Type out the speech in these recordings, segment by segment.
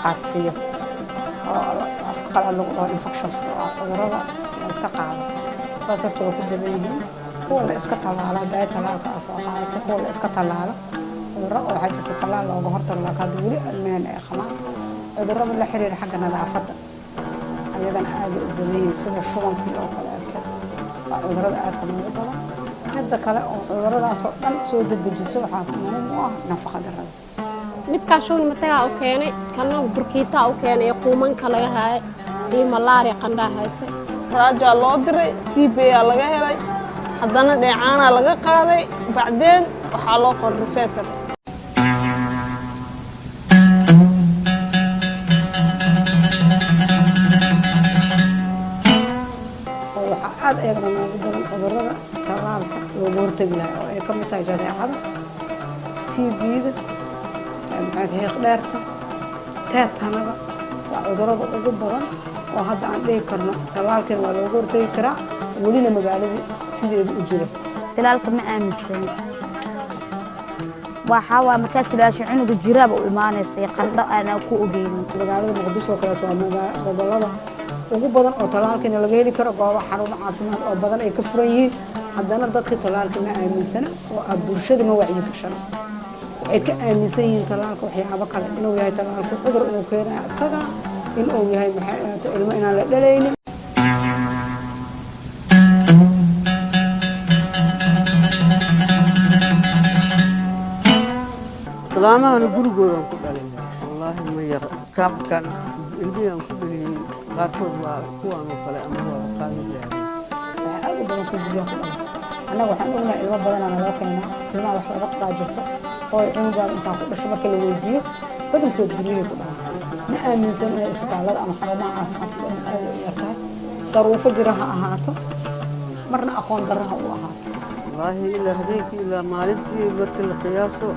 isqaadsiiyo oo afqala lagu dhaho infections oo cudurrada la iska qaado kuwaas horta waa ku badan yihiin kuwa la iska tallaalo hadday tallaalkaas oo qaadata kuwa la iska tallaalo cudurro oo waxaa jirta tallaal looga hortago laakiin hadda weli ilmaheenna ay qabaan cudurrada la xiriira xagga nadaafadda ayagana aad u badan yihiin sida shubankii oo kaleeta waa cudurrada aadka noogu badan midda kale oo cudurradaas oo dhan soo dedejiso waxaa muhiim u ah nafaqa darrada midkaan shuban matagaa u keenay kana burkiitaa u keenay quumanka laga haayay iyo malaria qandhaa hayse raajaa loo diray TB aa laga helay haddana dheecaanaa laga qaaday bacdeen waxaa loo qoray rifeetar waxaa aad ayagana noogu badan cudurrada tallaalka looga hortagi lahaa oo ay ka mid tahay jadeecada TB-da xiiq dheerta teetanada waa cudurrada ugu badan oo hadda aan dhihi karno tallaalkan waa looga hortagi karaa welina magaaladii sideedu u jira tallaalka ma aaminsan waxaa waa markaa talaasho cunuga jiraaba u imaanaysa qandho aan ku ogeynin magaalada muqdisho kaleeto waa gobollada ugu badan oo tallaalkan laga heli karo goobo xarumo caafimaad oo badan ay ka furan yihiin haddana dadka tallaalka ma aaminsana oo bulshada ma wacyi gashana waxay ka aaminsan yihiin tallaalka waxyaabo kale inuu yahay tallaalku cudur inuu keenayo isaga inuu yahay maxay ahaato ilmo inaan la dhalaynin salaamahan gurigoodan ku dhalay wallaahi ma yar kaabkan indhiyan ku dhaliyay qaarkood waa kuwaan oo kale ama waa qaadi yahay waxaa aad u badan ku guryaha ku dhalay annaga waxaan ognahay ilmo badanaa naloo keenaa ilmaha wax laga qadaa jirto oo cunugaan intaan ku dhasho marka la weydiiyo badankood guryahay ku dhalaan ma aaminsan inay isbitaallada ama xarumaha caafimaadka dhan aad u yartahay daruufo jira ha ahaato marna aqoon darraha u ahaato wallaahi ilaa habeenkii ilaa maalintii markii la qiyaaso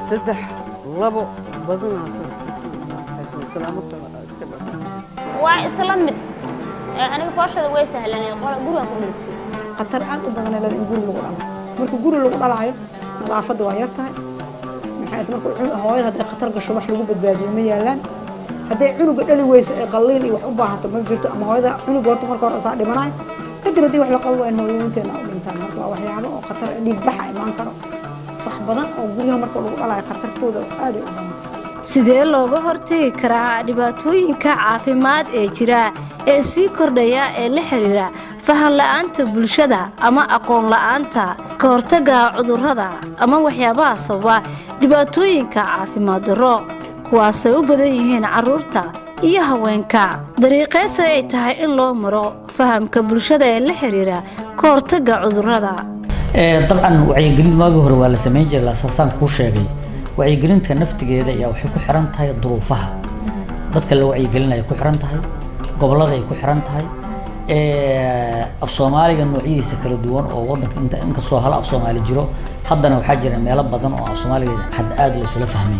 3 2 badanaas salaamo kale iska dhaqan waa isla mid aniga foshada way sahlanay guriga ku dhigtay khatar aad u badan in guri lagu dhalo marka guri lagu dhalaayo nadaafadda waa yar tahay maxay marka hooyada hadday khatar gasho wax lagu badbaadiyo ma yaalaan hadday cunuga dhali weyso ay qalliin iyo wax u baahato ma jirto ama hooyada cunug horta marka hore asaa dhimanayo kadib haddii wax la qabo waa in hooyooyinteena u dhintaan marka waa waxyaabo oo khatar dhiig baxa imaan karo wax badan oo guryaha marka lagu dhalayo khatartooda aad u badan sidee looga hortagi karaa dhibaatooyinka caafimaad ee jira ee sii kordhaya ee la xiriira fahan la'aanta bulshada ama aqoon la'aanta ka hortagga cudurrada ama waxyaabaha sababa dhibaatooyinka caafimaad darro kuwaasay u badan yihiin carruurta iyo haweenka dariiqaysa ay tahay in loo maro fahamka bulshada ee la xiriira ka hortagga cudurrada dabcan wacyigelin waagii hore waa la samayn jiray laasasaan kuu sheegay wacyigelinta naftigeeda ayaa waxay ku xiran tahay duruufaha dadka la wacyigelinaya ku xiran tahay gobollada ay ku xiran tahay af Soomaaliga noocyadiisa kala duwan oo wadanka inkastoo hal af Soomaali jiro haddana waxaa jira meelo badan oo af Soomaaliga hadda aad la isula fahmay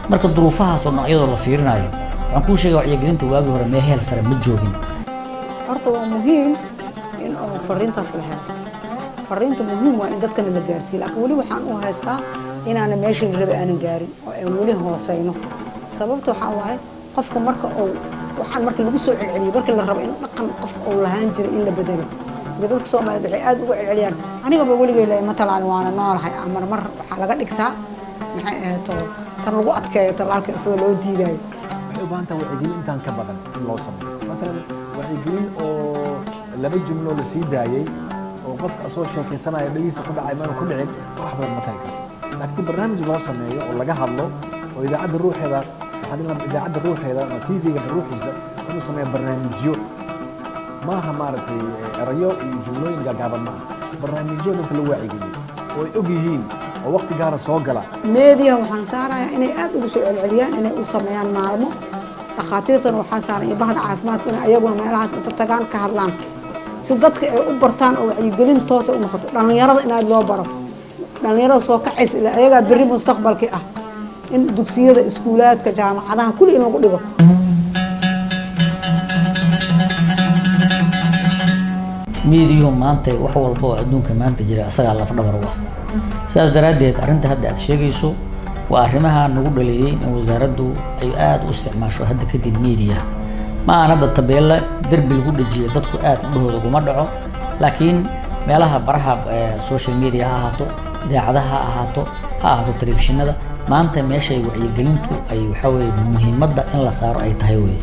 marka duruufahaas oo noocyadooda la fiirinayo waxaan kuu sheegay wacyigelinta waagii hore meel heer sare ma joogin horta waa muhiim in oo fariintaas la helo fariinta muhiim waa in dadkana la gaarsiiyo laakiin weli waxaan u haystaa inaana meeshii la rabay aanan gaarin oo aan weli hoosayno sababta waxaa waaye qofka marka uu waxaan marka lagu soo celceliyo marka la rabo in dhaqan qof uu lahaan jiray in la bedelo dadka Soomaaliyeed waxay aad uga celceliyaan aniga ba weligay leeyahay ma talaan waana noolahay amar mar waxa laga dhigtaa maxay ahaato tan lagu adkeeyo talaalka sida loo diidayo waxay u baahan tahay wacyigelin intaan ka badan in loo sameeyo masalan wacyigelin oo laba jumlo la sii daayay oo qofka soo sheekaysanaya dhagiisa ku dhacay ma ku dhicin wax badan ma tari karo laakiin barnaamij loo sameeyo oo laga hadlo oo idaacadda ruuxeeda idaacadda ruuxeeda ama TV-ga ruuxiisa inuu sameeyo barnaamijyo maaha maaragtay erayo iyo jumlooyin gaagaaban maaha barnaamijyo dadka lagu wacyigeliyo oo ay og yihiin oo waqti gaara soo gala meediyaha waxaan saarayaa inay aad ugu soo celceliyaan inay u sameeyaan maalmo dhakhaatiirtan waxaa saaran iyo bahda caafimaadka in ayaguna meelahaas inta tagaan ka hadlaan si dadka ay u bartaan oo wacyigelin toos u noqoto dhalinyarada in aad loo baro dhalinyarada soo kacaysa ilaa ayagaa berri mustaqbalkii ah in dugsiyada iskuulaadka jaamacadaha kulli in lagu dhigo meediyo maanta wax walba oo adduunka maanta jira asaga laf dhabar u ah sidaas daraadeed arinta hadda aad sheegayso وأرمها نقول لي إن وزارته أي استعمال هذا كدي ميديا ما أنا ضد تبيلا درب الجود الجي ضدك إنه هو مدعو لكن ما لها برها سوشيال ميديا هاتو إذا عدها هاتو تلفزيون هذا ما أنت ماشي وعي قلنتو أي حوي مهمة إن لا صار أي تهيوي